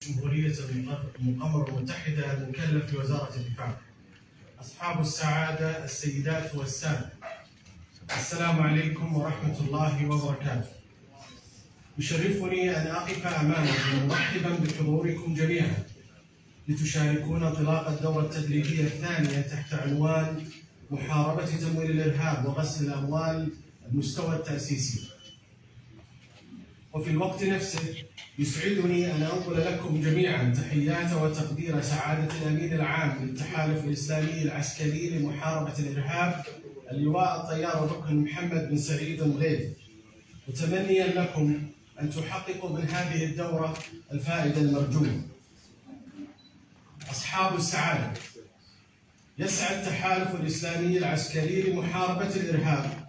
جمهورية المقمرة المتحدة المكلف بوزارة الدفاع. أصحاب السعادة السيدات والسادة، السلام عليكم ورحمة الله وبركاته. يشرفني أن أقف أمامكم مرحبا بحضوركم جميعا لتشاركونا انطلاق الدورة التدريبية الثانية تحت عنوان محاربة تمويل الإرهاب وغسل الأموال المستوى التأسيسي. وفي الوقت نفسه يسعدني أن أنقل لكم جميعا تحيات وتقدير سعادة الأمين العام للتحالف الإسلامي العسكري لمحاربة الإرهاب اللواء الطيار الركن محمد بن سعيد الغيث، متمنيا لكم أن تحققوا من هذه الدورة الفائدة المرجوة. أصحاب السعادة، يسعى التحالف الإسلامي العسكري لمحاربة الإرهاب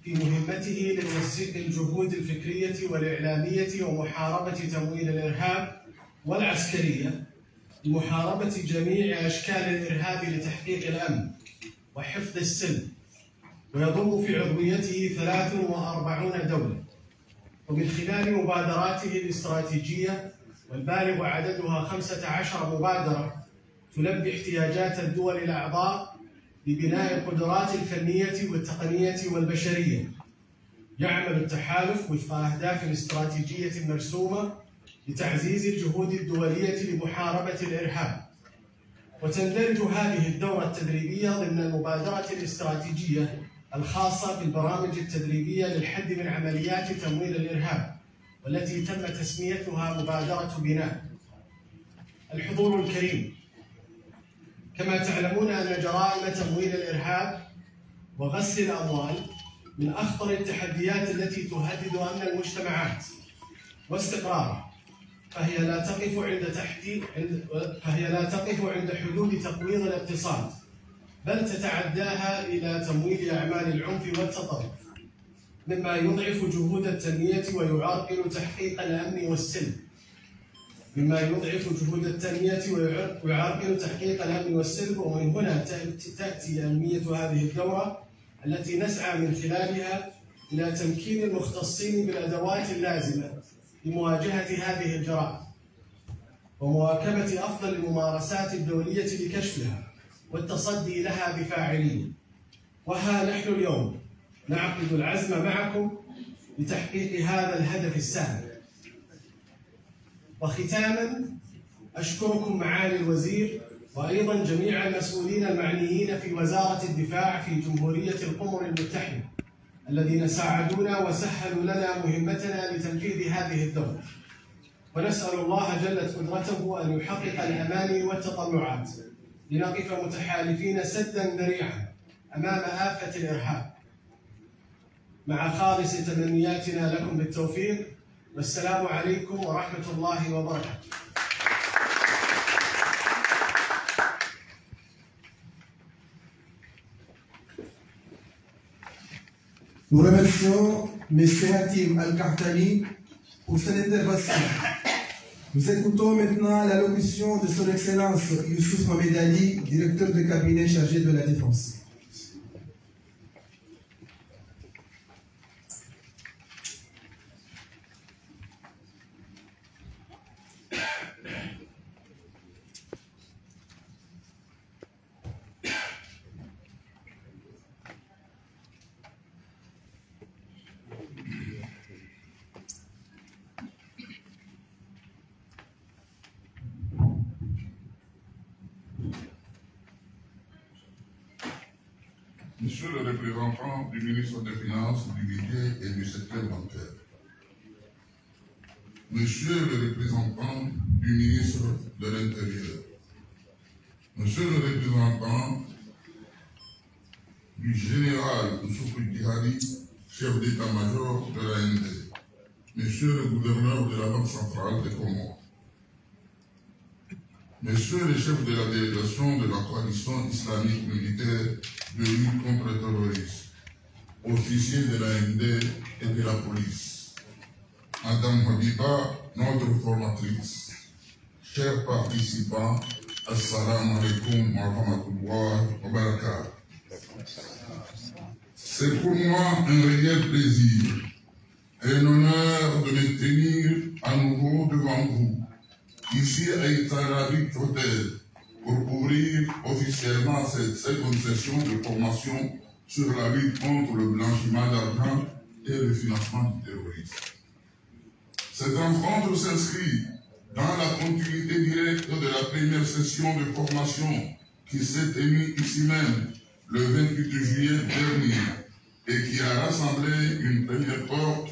في مهمته لتوثيق الجهود الفكرية والإعلامية ومحاربة تمويل الإرهاب والعسكرية لمحاربة جميع أشكال الإرهاب لتحقيق الأمن وحفظ السلم، ويضم في عضويته 43 دولة، ومن خلال مبادراته الاستراتيجية والبالغ عددها 15 مبادرة تلبي احتياجات الدول الأعضاء لبناء القدرات الفنية والتقنية والبشرية. يعمل التحالف وفق أهداف استراتيجية مرسومة لتعزيز الجهود الدولية لمحاربة الإرهاب. وتندرج هذه الدورة التدريبية ضمن المبادرة الاستراتيجية الخاصة بالبرامج التدريبية للحد من عمليات تمويل الإرهاب، والتي تم تسميتها مبادرة بناء. الحضور الكريم، كما تعلمون أن جرائم تمويل الإرهاب وغسل الأموال من أخطر التحديات التي تهدد أمن المجتمعات واستقراره، فهي لا تقف عند حدود تقويض الاقتصاد، بل تتعداها إلى تمويل أعمال العنف والتطرف، مما يضعف جهود التنمية ويعرقل تحقيق الأمن والسلم. ومن هنا تأتي أهمية هذه الدورة التي نسعى من خلالها إلى تمكين المختصين بالأدوات اللازمة لمواجهة هذه الجرائم ومواكبة أفضل الممارسات الدولية لكشفها والتصدي لها بفاعلية. وها نحن اليوم نعقد العزم معكم لتحقيق هذا الهدف السامي. وختاما، أشكركم معالي الوزير وأيضا جميع المسؤولين المعنيين في وزارة الدفاع في جمهورية القمر المتحدة الذين ساعدونا وسهلوا لنا مهمتنا لتنفيذ هذه الدورة. ونسأل الله جلت قدرته أن يحقق الأماني والتطلعات لنقف متحالفين سدا ذريعا أمام آفة الإرهاب، مع خالص تمنياتنا لكم بالتوفيق. والسلام عليكم ورحمة الله وبركاته. Nous remercions M. Hatim Al-Kahtani pour cette intervention. Nous écoutons maintenant l'allocution de Son Excellence Youssouf Mohamed Ali, directeur de cabinet chargé de la Défense. Monsieur le représentant du ministre des Finances, du Budget et du secteur bancaire, Monsieur le représentant du ministre de l'Intérieur, Monsieur le représentant du général Youssouf Dihari, chef d'état-major de l'AND, Monsieur le gouverneur de la Banque centrale des Comores, Monsieur le chef de la délégation de la coalition islamique militaire de lutte contre le terrorisme, officiers de l'AND et de la police, Madame Habiba, notre formatrice, chers participants, Assalamu alaikum wa rahmatullahi wa barakatuh. C'est pour moi un réel plaisir et un honneur de me tenir à nouveau devant vous ici à Itarabik Hotel, pour ouvrir officiellement cette seconde session de formation sur la lutte contre le blanchiment d'argent et le financement du terrorisme. Cette rencontre s'inscrit dans la continuité directe de la première session de formation qui s'est tenue ici même le 28 juillet dernier et qui a rassemblé une première cohorte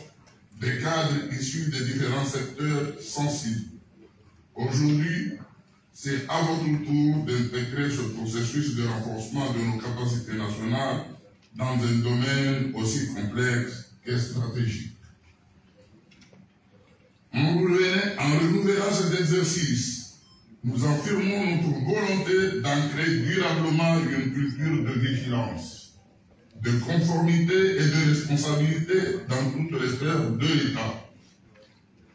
des cadres issus des différents secteurs sensibles. Aujourd'hui, c'est à votre tour d'intégrer ce processus de renforcement de nos capacités nationales dans un domaine aussi complexe que stratégique. En renouvelant cet exercice, nous affirmons notre volonté d'ancrer durablement une culture de vigilance, de conformité et de responsabilité dans toutes les sphères de l'État,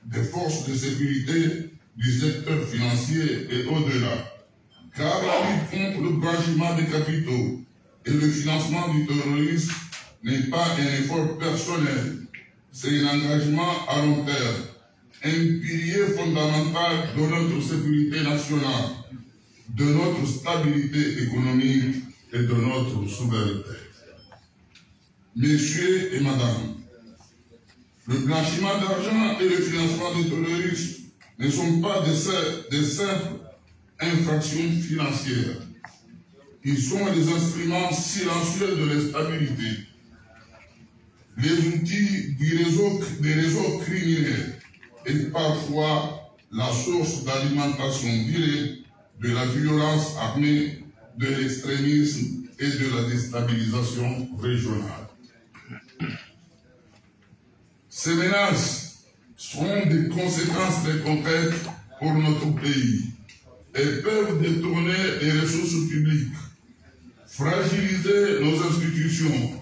des forces de sécurité, du secteur financier et au-delà, car la lutte contre le blanchiment des capitaux et le financement du terrorisme n'est pas un effort personnel, c'est un engagement à long terme, un pilier fondamental de notre sécurité nationale, de notre stabilité économique et de notre souveraineté. Messieurs et madame, le blanchiment d'argent et le financement du terrorisme ne sont pas des simples infractions financières. Ils sont les instruments silencieux de l'instabilité, les outils des réseaux criminels et parfois la source d'alimentation directe de la violence armée, de l'extrémisme et de la déstabilisation régionale. Ces menaces sont des conséquences très concrètes pour notre pays et peuvent détourner les ressources publiques, fragiliser nos institutions,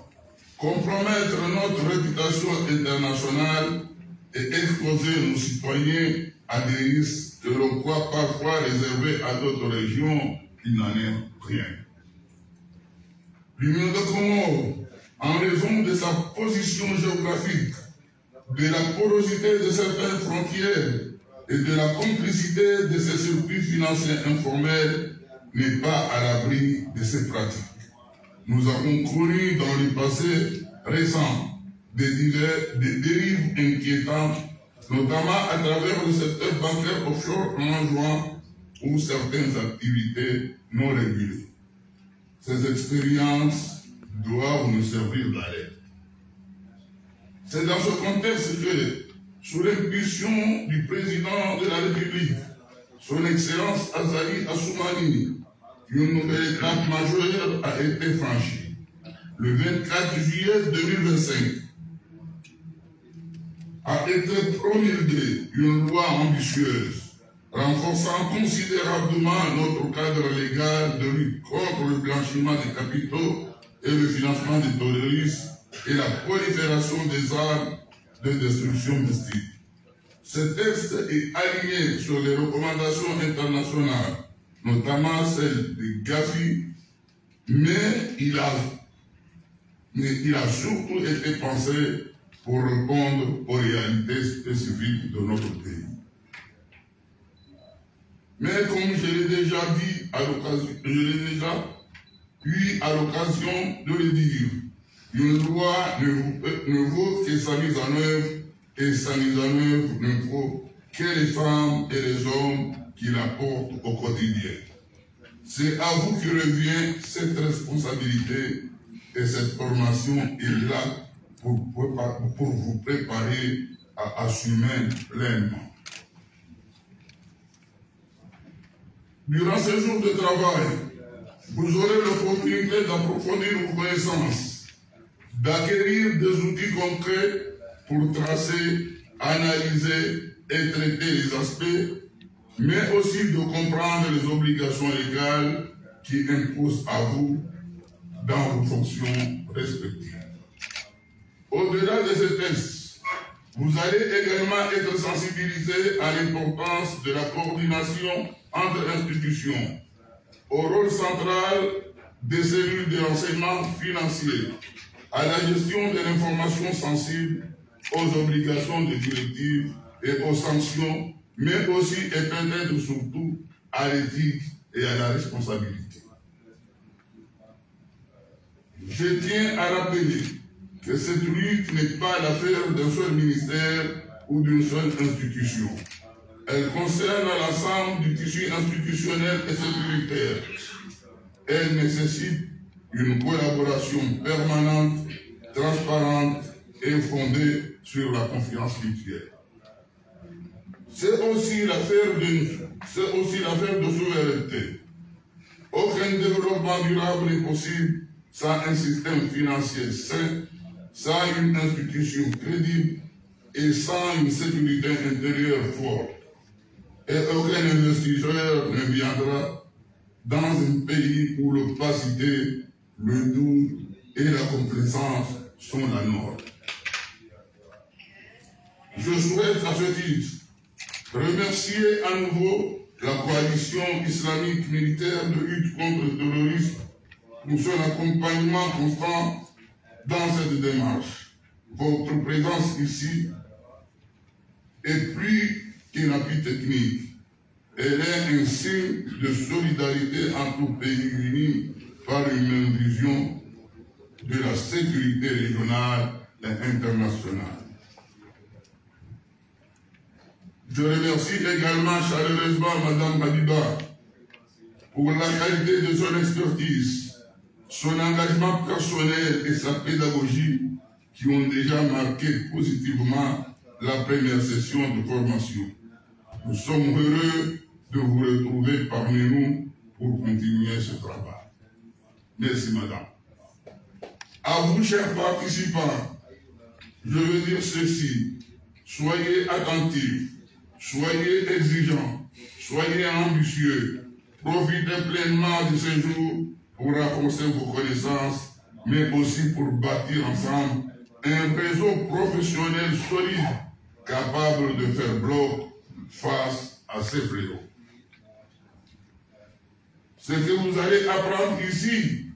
compromettre notre réputation internationale et exposer nos citoyens à des risques que l'on croit parfois réservés à d'autres régions qui n'en est rien. L'Union de Comores, en raison de sa position géographique, de la porosité de certaines frontières et de la complicité de ces circuits financiers informels, n'est pas à l'abri de ces pratiques. Nous avons connu dans le passé récent des dérives inquiétantes, notamment à travers le secteur bancaire offshore en juin ou certaines activités non régulées. Ces expériences doivent nous servir d'alerte. C'est dans ce contexte que, sous l'impulsion du président de la République, son Excellence Azali Assoumani, une nouvelle étape majeure a été franchie. Le 24 juillet 2025 a été promulguée une loi ambitieuse, renforçant considérablement notre cadre légal de lutte contre le blanchiment des capitaux et le financement du terrorisme et la prolifération des armes de destruction massive. Ce texte est aligné sur les recommandations internationales, notamment celles de Gafi, mais il a surtout été pensé pour répondre aux réalités spécifiques de notre pays. Mais comme je l'ai déjà dit à l'occasion de le dire, une loi ne vaut que sa mise en œuvre, et sa mise en œuvre ne vaut que les femmes et les hommes qui la portent au quotidien. C'est à vous que revient cette responsabilité, et cette formation est là pour vous préparer à assumer pleinement. Durant ces jours de travail, vous aurez l'opportunité d'approfondir vos connaissances, d'acquérir des outils concrets pour tracer, analyser et traiter les aspects, mais aussi de comprendre les obligations légales qui imposent à vous dans vos fonctions respectives. Au-delà de ces tests, vous allez également être sensibilisés à l'importance de la coordination entre institutions, au rôle central des cellules de renseignement financier, à la gestion de l'information sensible, aux obligations des directives et aux sanctions mais aussi et peut-être surtout à l'éthique et à la responsabilité. Je tiens à rappeler que cette lutte n'est pas l'affaire d'un seul ministère ou d'une seule institution. Elle concerne l'ensemble du tissu institutionnel et sécuritaire. Elle nécessite une collaboration permanente, transparente et fondée sur la confiance mutuelle. C'est aussi l'affaire de souveraineté. Aucun développement durable n'est possible sans un système financier sain, sans une institution crédible et sans une sécurité intérieure forte. Et aucun investisseur ne viendra dans un pays où l'opacité, le doute et la complaisance sont la norme. Je souhaite à ce titre remercier à nouveau la coalition islamique militaire de lutte contre le terrorisme pour son accompagnement constant dans cette démarche. Votre présence ici est plus qu'un appui technique. Elle est un signe de solidarité entre pays unis par une même vision de la sécurité régionale et internationale. Je remercie également chaleureusement Mme Habiba pour la qualité de son expertise, son engagement personnel et sa pédagogie qui ont déjà marqué positivement la première session de formation. Nous sommes heureux de vous retrouver parmi nous pour continuer ce travail. Merci, madame. À vous, chers participants, je veux dire ceci. Soyez attentifs, soyez exigeants, soyez ambitieux. Profitez pleinement de ce jour pour renforcer vos connaissances, mais aussi pour bâtir ensemble un réseau professionnel solide, capable de faire bloc face à ces fléaux. Ce que vous allez apprendre ici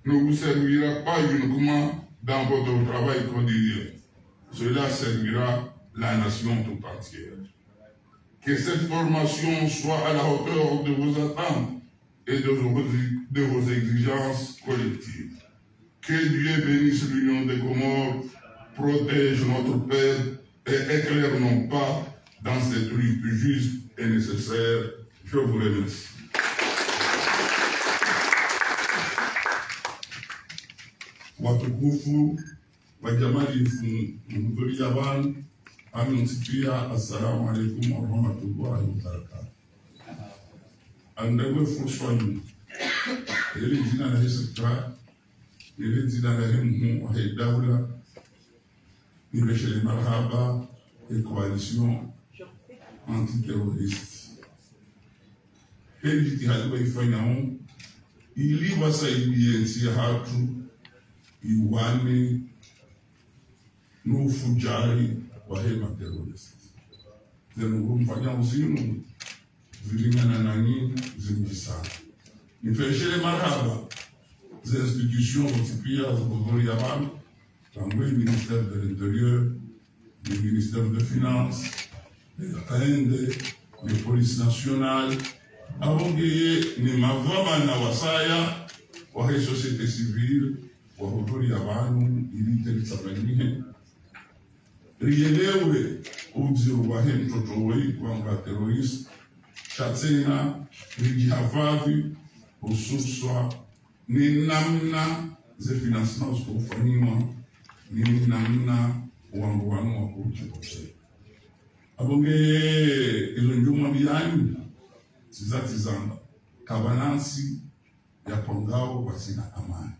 ne vous servira pas uniquement dans votre travail quotidien. Cela servira la nation tout entière. Que cette formation soit à la hauteur de vos attentes et de vos exigences collectives. Que Dieu bénisse l'Union des Comores, protège notre peuple et éclaire nos pas dans cette lutte juste et nécessaire. Je vous remercie. Watukufu wa jamii mhudhuria wanu amemsikia. Assalamu alaikum warahmatullahi wabarakatuh. Andawe furshoni ile jina la Yesu ile jina la Mungu wa daula ile shele marhaba et coalition antiterroriste. Ile jitihada waifanya ili wasaidie nchi hatu iwane n'ufujari wa hema terrorist. Zenugumfanya uzinu zilingana na nini zimjisana. Nifeshele marhaba des institutions otipia za kuhudhuria bantu tangu ministère de l'Intérieur, le ministère de Finances, les AND, les polices nationales, abongeye ni mavama na wasaya wa société civile wahudhuria abantu ilite lisabanihe rielewe uzio wahe mtoto wei kwamba terrorist chatsena rijihafadhi hususwa ni namna ze financement zikufanyiwa ni namna uanguano wa kujipotea. Abongeye izo njuma biyani zizatizamba kabanansi ya pongao wasina amani.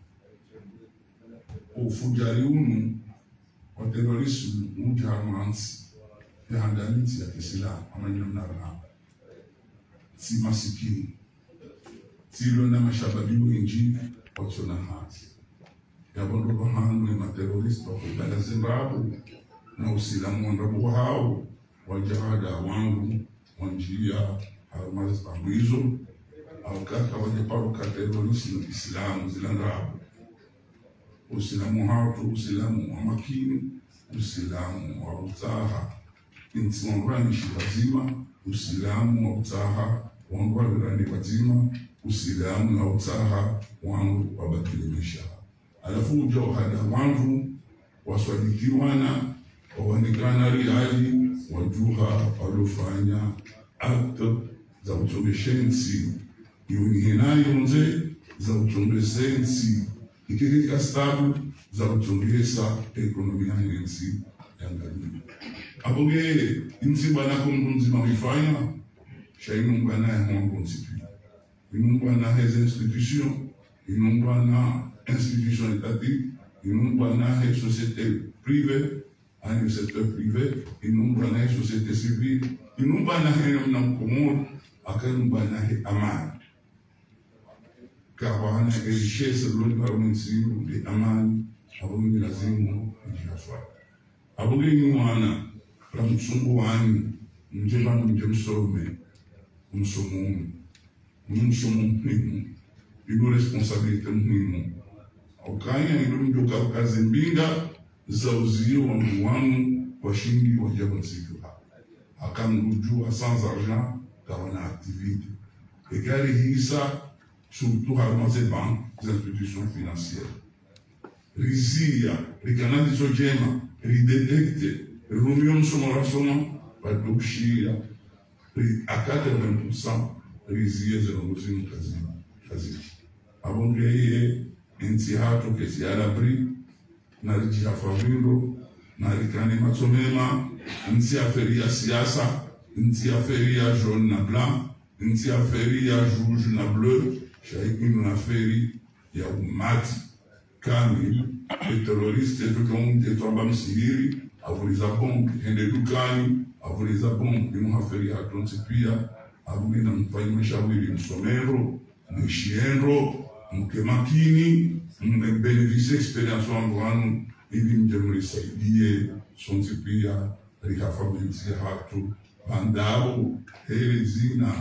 Ufujari unu wa terrorismu mujamansi ya handanizi ya kisilamu amanyamna rana. Si masikini. Silo na mashababibu inji wachona hati. Ya bondo bahanu ya materrorista wa kudala Zimbabwe na usilamu wandabu hao wajahada wangu wanjia harumaz amwizo au kaka wajeparuka terrorismu islamu zilandabu. Usilamu hautu, usilamu wa makini, usilamu wa utaha, inti wangwani shilazima usilamu wa utaha wangu walirani wazima usilamu na utaha wangu wabakilemesha. Alafu uja uhada wangu waswadikiwana wawanikana riali wajuha walufanya akta za utombeshensi iwinihinayo nze za utombesensi ikirika stabu za utombesa ekonomia hensi yangalini. Aboge insi bana kumdunzima wifanya shainu bana ya hongo nsipi inu bana hez institution inu bana institution étatique inu bana hez société privée ani secteur privé inu bana hez société civile inu bana hez namkomor akan bana hez amani kawana richesse loni barumensiru de amani abongi lazimu ijafa aboge ni wana la msungu wani njema njemsome msomu mhimu ido responsabilité mhimu okanya ido njoka kazi mbinga za uzio wa mwangu kwa shingi wa jabo nsikiwa akamrujua sans argent kawana activité ekari hisa surtout harma ces banques, des institutions financières. Rizia, rikanadi sojema, ridetecte, rumion somorasono, padoshia, à 80%, rizia zerongozini kazi. Abongeye, intihato kesi alabri, narijia favindo, narikani matsomema, inti aferia siasa, inti aferia jaune na blanc, inti aferia rouge na bleu, shaikinu na feri ya umati kami terroriste tukaunde twamba msihiri avuliza bombi ende dukani avuliza bombi muhaferi hatonsi pia abugenda mfanye mashawiri msomero mshienro mke makini mbeneficie experience wangu wanu ili mje mlisaidie sonsi pia rikafabilisia hatu bandao hele zina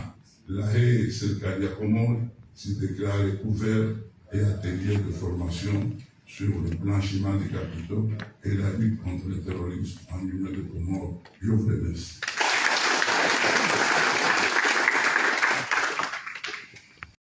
la he serikali ya Komori s'est déclaré ouvert et atelier de formation sur le blanchiment des capitaux et la lutte contre le terrorisme en Guinée de Comores. Je vous remercie.